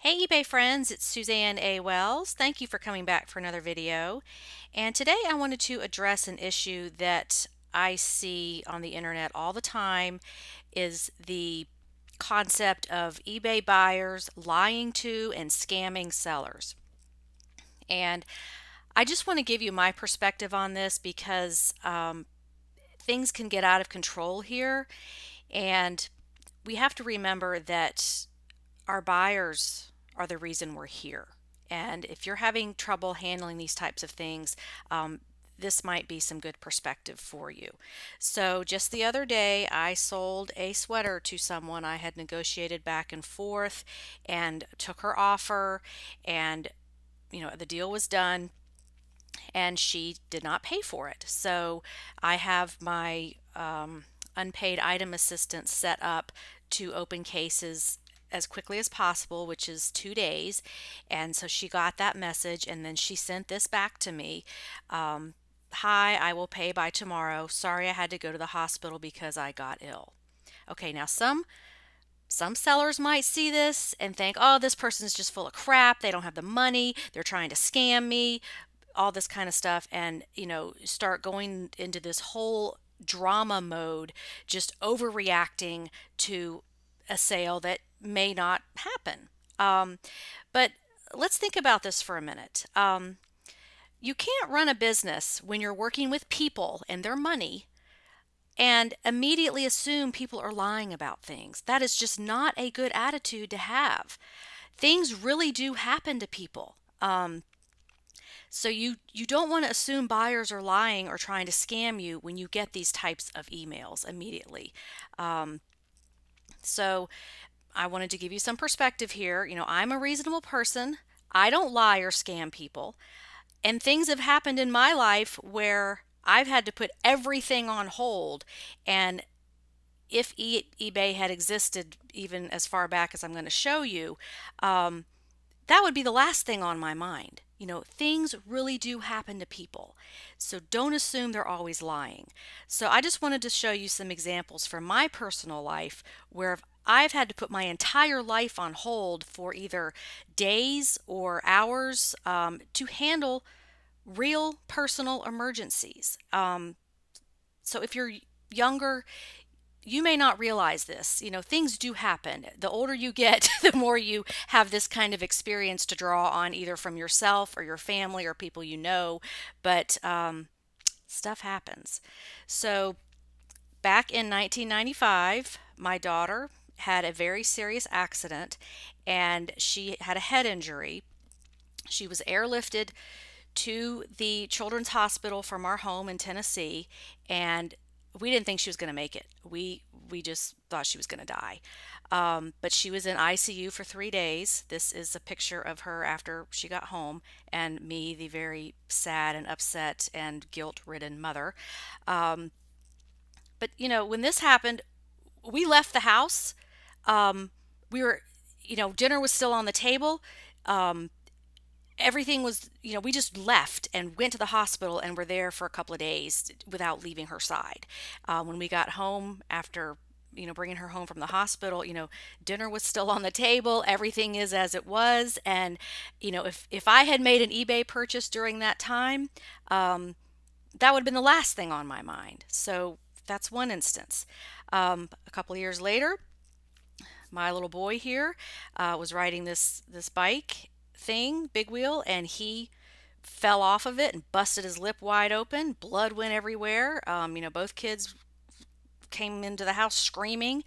Hey eBay friends, it's Suzanne A. Wells. Thank you for coming back for another video. And today I wanted to address an issue that I see on the internet all the time is the concept of eBay buyers lying to and scamming sellers. And I just want to give you my perspective on this because things can get out of control here. And we have to remember that our buyers are the reason we're here. And if you're having trouble handling these types of things, this might be some good perspective for you. So, just the other day, I sold a sweater to someone I had negotiated back and forth and took her offer, and the deal was done, and she did not pay for it. So, I have my unpaid item assistant set up to open cases as quickly as possible, which is 2 days. And so she got that message, and then she sent this back to me. Hi, I will pay by tomorrow. Sorry, I had to go to the hospital because I got ill. Okay, now some sellers might see this and think, oh, this person's just full of crap. They don't have the money. They're trying to scam me, all this kind of stuff, and start going into this whole drama mode, just overreacting to a sale that may not happen. But let's think about this for a minute. You can't run a business when you're working with people and their money and immediately assume people are lying about things. That is just not a good attitude to have. Things really do happen to people. So you don't want to assume buyers are lying or trying to scam you when you get these types of emails immediately. So I wanted to give you some perspective here. I'm a reasonable person. I don't lie or scam people. And things have happened in my life where I've had to put everything on hold. And if eBay had existed even as far back as I'm going to show you, that would be the last thing on my mind. Things really do happen to people. So don't assume they're always lying. So I just wanted to show you some examples from my personal life where I've had to put my entire life on hold for either days or hours to handle real personal emergencies. So if you're younger, you may not realize this. Things do happen. The older you get, the more you have this kind of experience to draw on, either from yourself or your family or people you know. But stuff happens. So back in 1995, my daughter had a very serious accident and she had a head injury. She was airlifted to the Children's Hospital from our home in Tennessee, and we didn't think she was going to make it. We just thought she was going to die. But she was in ICU for 3 days. This is a picture of her after she got home, and me, the very sad and upset and guilt-ridden mother. But when this happened, we left the house. We were, dinner was still on the table. Everything was, we just left and went to the hospital and were there for a couple of days without leaving her side. When we got home after, bringing her home from the hospital, dinner was still on the table. Everything is as it was. And, if I had made an eBay purchase during that time, that would have been the last thing on my mind. So that's one instance. A couple of years later, my little boy here was riding this bike thing, big wheel, and he fell off of it and busted his lip wide open. Blood went everywhere. Both kids came into the house screaming.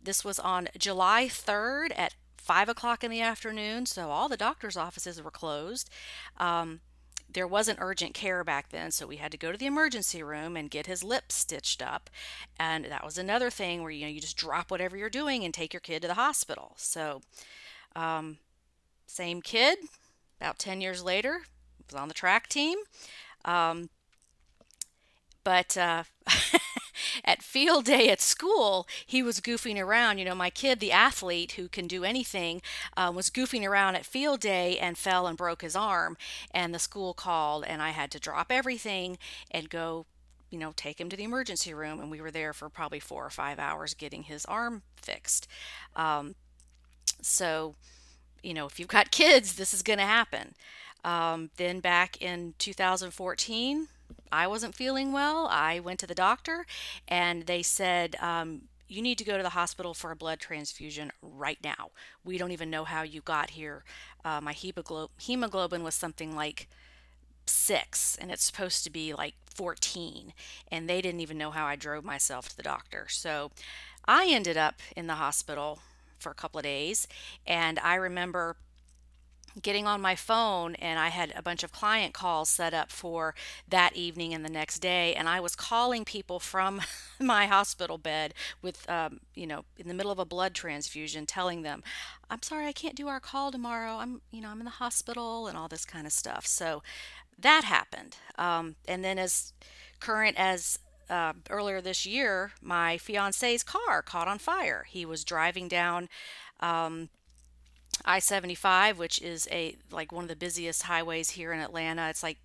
This was on July 3rd at 5 o'clock in the afternoon, so all the doctor's offices were closed. There wasn't urgent care back then, so we had to go to the emergency room and get his lip stitched up. And that was another thing where you just drop whatever you're doing and take your kid to the hospital. So same kid, about 10 years later, was on the track team. Um, but at field day at school, he was goofing around. My kid, the athlete who can do anything, was goofing around at field day and fell and broke his arm. And the school called, and I had to drop everything and go, take him to the emergency room. And we were there for probably 4 or 5 hours getting his arm fixed. So if you've got kids, this is going to happen. Then back in 2014, I wasn't feeling well. I went to the doctor and they said, you need to go to the hospital for a blood transfusion right now. We don't even know how you got here. My hemoglobin was something like 6 and it's supposed to be like 14, and they didn't even know how I drove myself to the doctor. So I ended up in the hospital for a couple of days, and I remember getting on my phone and I had a bunch of client calls set up for that evening and the next day, and I was calling people from my hospital bed with in the middle of a blood transfusion, telling them, I'm sorry, I can't do our call tomorrow. I'm in the hospital and all this kind of stuff. So that happened. And then as current as earlier this year, my fiance's car caught on fire. He was driving down um, I-75, which is a like one of the busiest highways here in Atlanta. It's like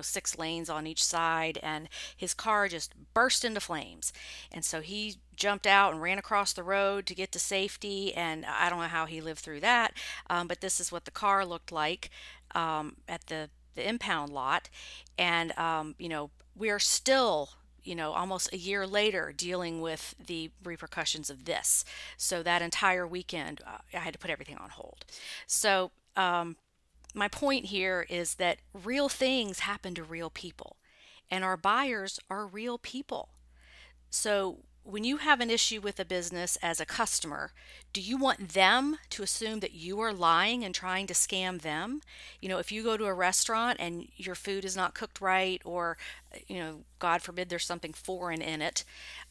6 lanes on each side, and his car just burst into flames. And so he jumped out and ran across the road to get to safety. And I don't know how he lived through that, but this is what the car looked like at the impound lot. And we are still almost a year later dealing with the repercussions of this. So that entire weekend, I had to put everything on hold. So my point here is that real things happen to real people, and our buyers are real people. So when you have an issue with a business as a customer, do you want them to assume that you are lying and trying to scam them? If you go to a restaurant and your food is not cooked right, or, God forbid, there's something foreign in it,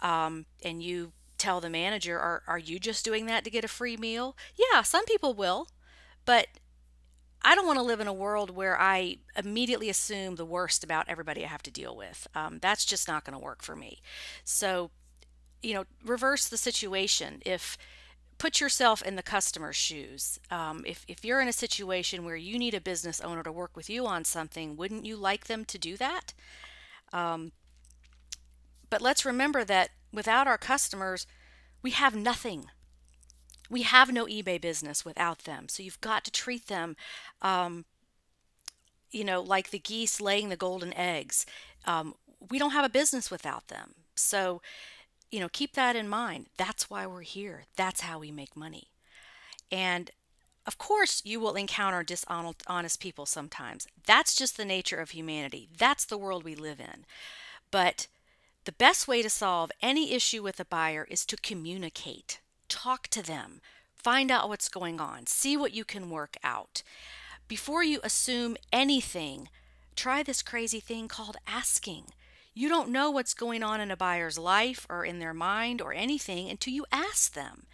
and you tell the manager, are you just doing that to get a free meal? Yeah, some people will, but I don't want to live in a world where I immediately assume the worst about everybody I have to deal with. That's just not going to work for me. So, reverse the situation. If Put yourself in the customer's shoes. If you're in a situation where you need a business owner to work with you on something, wouldn't you like them to do that? Um, but let's remember that without our customers, we have nothing. We have no eBay business without them. So you've got to treat them, um, like the geese laying the golden eggs. We don't have a business without them. So, keep that in mind. That's why we're here. That's how we make money. And of course, you will encounter dishonest people sometimes. That's just the nature of humanity. That's the world we live in. But the best way to solve any issue with a buyer is to communicate. Talk to them. Find out what's going on. See what you can work out. Before you assume anything, try this crazy thing called asking. You don't know what's going on in a buyer's life or in their mind or anything until you ask them.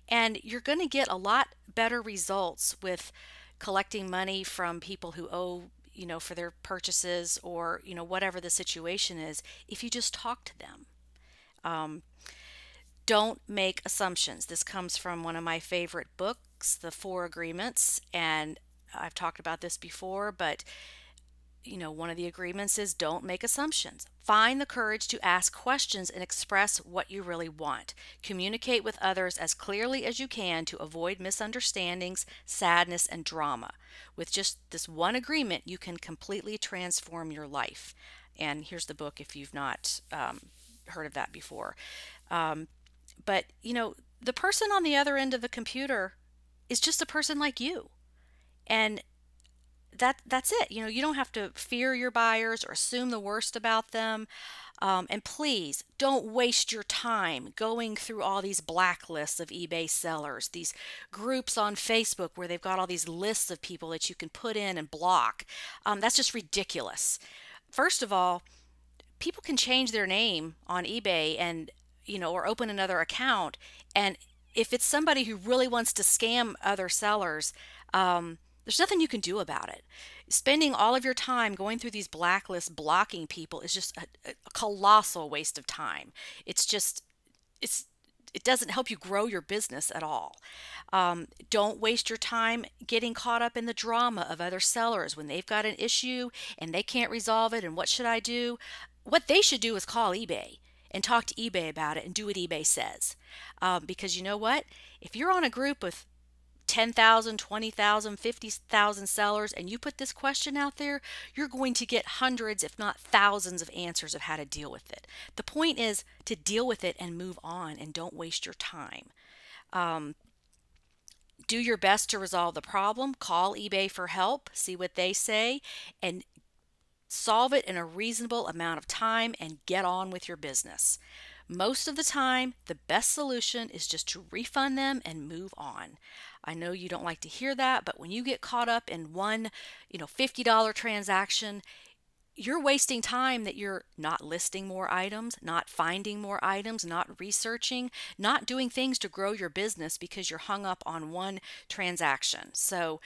And you're going to get a lot better results with collecting money from people who owe, for their purchases, or, whatever the situation is, if you just talk to them. Um, don't make assumptions. This comes from one of my favorite books, The Four Agreements, and I've talked about this before, but one of the agreements is don't make assumptions. Find the courage to ask questions and express what you really want. Communicate with others as clearly as you can to avoid misunderstandings, sadness, and drama. With just this one agreement, you can completely transform your life. And here's the book if you've not heard of that before. But the person on the other end of the computer is just a person like you. And that's it. You don't have to fear your buyers or assume the worst about them. And please don't waste your time going through all these blacklists of eBay sellers, these groups on Facebook where they've got all these lists of people that you can put in and block. That's just ridiculous. First of all, people can change their name on eBay and, or open another account. And if it's somebody who really wants to scam other sellers, there's nothing you can do about it. Spending all of your time going through these blacklists, blocking people, is just a colossal waste of time. It doesn't help you grow your business at all. Don't waste your time getting caught up in the drama of other sellers when they've got an issue and they can't resolve it. And what should I do? What they should do is call eBay and talk to eBay about it and do what eBay says. Because you know what? If you're on a group with 10,000, 20,000, 50,000 sellers and you put this question out there, you're going to get hundreds, if not thousands, of answers of how to deal with it. The point is to deal with it and move on and don't waste your time. Do your best to resolve the problem. Call eBay for help, see what they say, and solve it in a reasonable amount of time and get on with your business. Most of the time, the best solution is just to refund them and move on. I know you don't like to hear that, but when you get caught up in one, $50 transaction, you're wasting time that you're not listing more items, not finding more items, not researching, not doing things to grow your business because you're hung up on one transaction. So,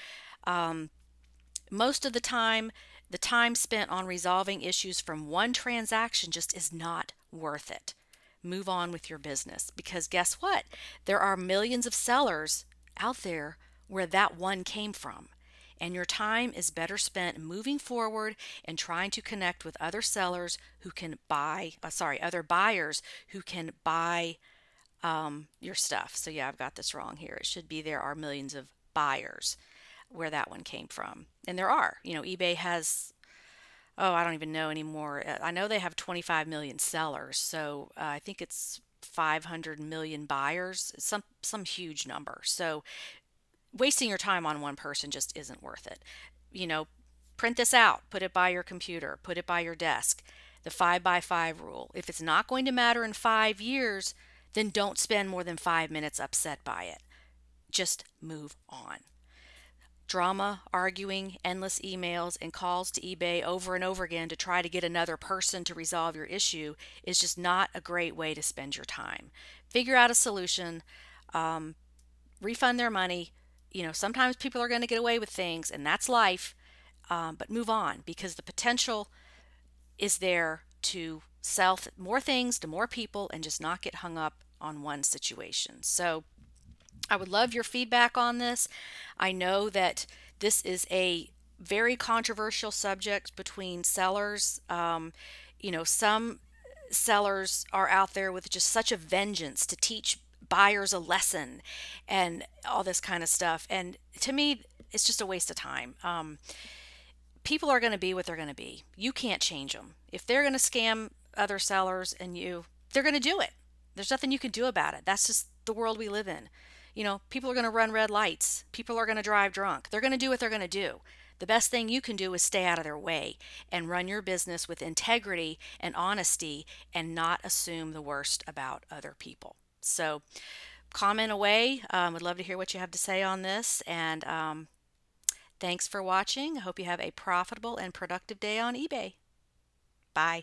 most of the time spent on resolving issues from one transaction just is not worth it. Move on with your business because guess what? There are millions of sellers out there where that one came from. And your time is better spent moving forward and trying to connect with other sellers who can other buyers who can buy your stuff. So, yeah, I've got this wrong here. It should be there are millions of buyers where that one came from. And there are. eBay has, oh, I don't even know anymore. I know they have 25 million sellers. So I think it's 500 million buyers, some huge number. So wasting your time on one person just isn't worth it. You know, Print this out, put it by your computer, put it by your desk. The 5 by 5 rule. If it's not going to matter in 5 years, then don't spend more than 5 minutes upset by it. Just move on. Drama, arguing, endless emails, and calls to eBay over and over again to try to get another person to resolve your issue is just not a great way to spend your time. Figure out a solution, refund their money. Sometimes people are going to get away with things, and that's life, but move on because the potential is there to sell more things to more people and just not get hung up on one situation. So I would love your feedback on this. I know that this is a very controversial subject between sellers. Some sellers are out there with just such a vengeance to teach buyers a lesson and all this kind of stuff. And to me, it's just a waste of time. People are going to be what they're going to be. You can't change them. If they're going to scam other sellers and they're going to do it. There's nothing you can do about it. That's just the world we live in. People are going to run red lights. People are going to drive drunk. They're going to do what they're going to do. The best thing you can do is stay out of their way and run your business with integrity and honesty and not assume the worst about other people. So comment away. Would love to hear what you have to say on this. And thanks for watching. I hope you have a profitable and productive day on eBay. Bye.